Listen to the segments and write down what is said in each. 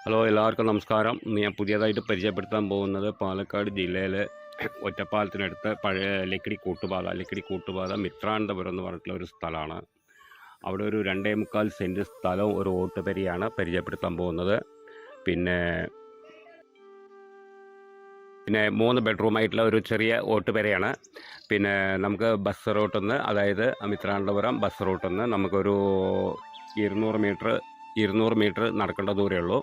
Hello, എല്ലാവർക്കും നമസ്കാരം. ഇന്ന് ഞാൻ പുതിയതായിട്ട് പരിചയപ്പെടുത്താൻ പോകുന്നത് പാലക്കാട് ജില്ലയിലെ ഒറ്റപ്പാലത്തിനടുത്ത് പഴയ ലക്കിടി കൂട്ടുപാത മിത്രാനന്തപുരം എന്ന് പറഞ്ഞിട്ടുള്ള ഒരു സ്ഥലമാണ്. അവിടെ ഒരു 2.25 സെൻറ്റ് സ്ഥലവും ഒരു ഓട്ടുപരിയാണ് പരിചയപ്പെടുത്താൻ പോകുന്നത്. പിന്നെ 3 ബെഡ്റൂമായിട്ടുള്ള ഒരു ചെറിയ ഓട്ടുപരയാണ്. പിന്നെ നമുക്ക് ബസ് റൂട്ടിൽ നിന്ന്, അതായത് മിത്രാനന്തപുരം ബസ് റൂട്ടിൽ നിന്ന് നമുക്കൊരു 200 മീറ്റർ നടക്കേണ്ട ദൂരമേ ഉള്ളൂ.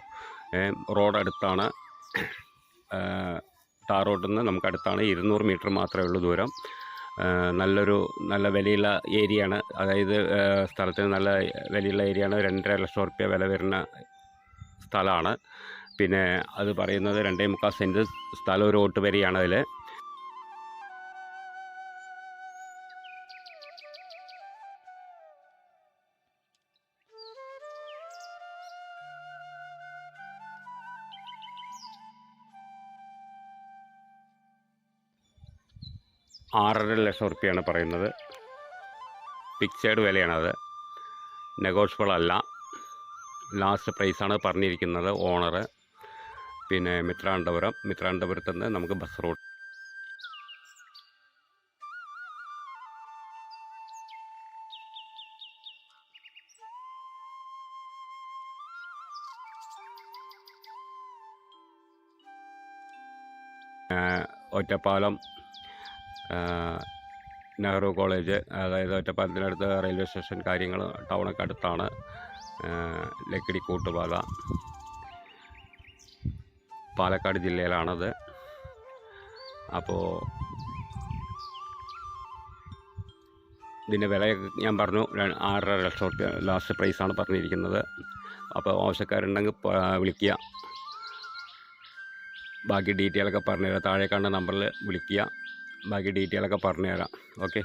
റോഡ് അടുത്താണ്. ടാർ റോഡിൽ നിന്ന് നമുക്ക് അടുത്താണ്. 200 മീറ്റർ മാത്രമേ ഉള്ളൂ ദൂരം. നല്ല വിലയുള്ള ഏരിയയാണ്. അതായത് സ്ഥലത്തിന് നല്ല വിലയുള്ള ഏരിയയാണ്. 2.5 ലക്ഷം റുപ്യ വില വരുന്ന സ്ഥലമാണ്. പിന്നെ അത് പറയുന്നത് 2.25 സെൻറ്റ് സ്ഥലം, ഒരു ഓട്ടുപരിയാണ്. അതിൽ 6.5 ലക്ഷം റുപ്യയാണ് പറയുന്നത്. ഫിക്സഡ് വിലയാണത്, നെഗോഷ്യബിൾ അല്ല. ലാസ്റ്റ് പ്രൈസാണ് പറഞ്ഞിരിക്കുന്നത് ഓണർ. പിന്നെ മിത്രാനന്തപുരത്ത് നിന്ന് നമുക്ക് bus route Ottapalam Nehru college, അതായത് ഒറ്റപ്പാലത്തിനടുത്ത് റെയിൽവേ സ്റ്റേഷൻ, കാര്യങ്ങൾ ടൗണൊക്കെ അടുത്താണ്. ലക്കിടി കൂട്ടുപാത പാലക്കാട് ജില്ലയിലാണത്. അപ്പോൾ ഇതിൻ്റെ വില ഞാൻ പറഞ്ഞു, 6.5 ലക്ഷം റുപ്യ ലാസ്റ്റ് പ്രൈസാണ് പറഞ്ഞിരിക്കുന്നത്. അപ്പോൾ ആവശ്യക്കാരുണ്ടെങ്കിൽ വിളിക്കുക. ബാക്കി ഡീറ്റെയിലൊക്കെ പറഞ്ഞുതരാം. താഴെ കാണുന്ന നമ്പറിൽ വിളിക്കുക. ബാക്കി ഡീറ്റെയിലൊക്കെ പറഞ്ഞുതരാം. ഓക്കെ.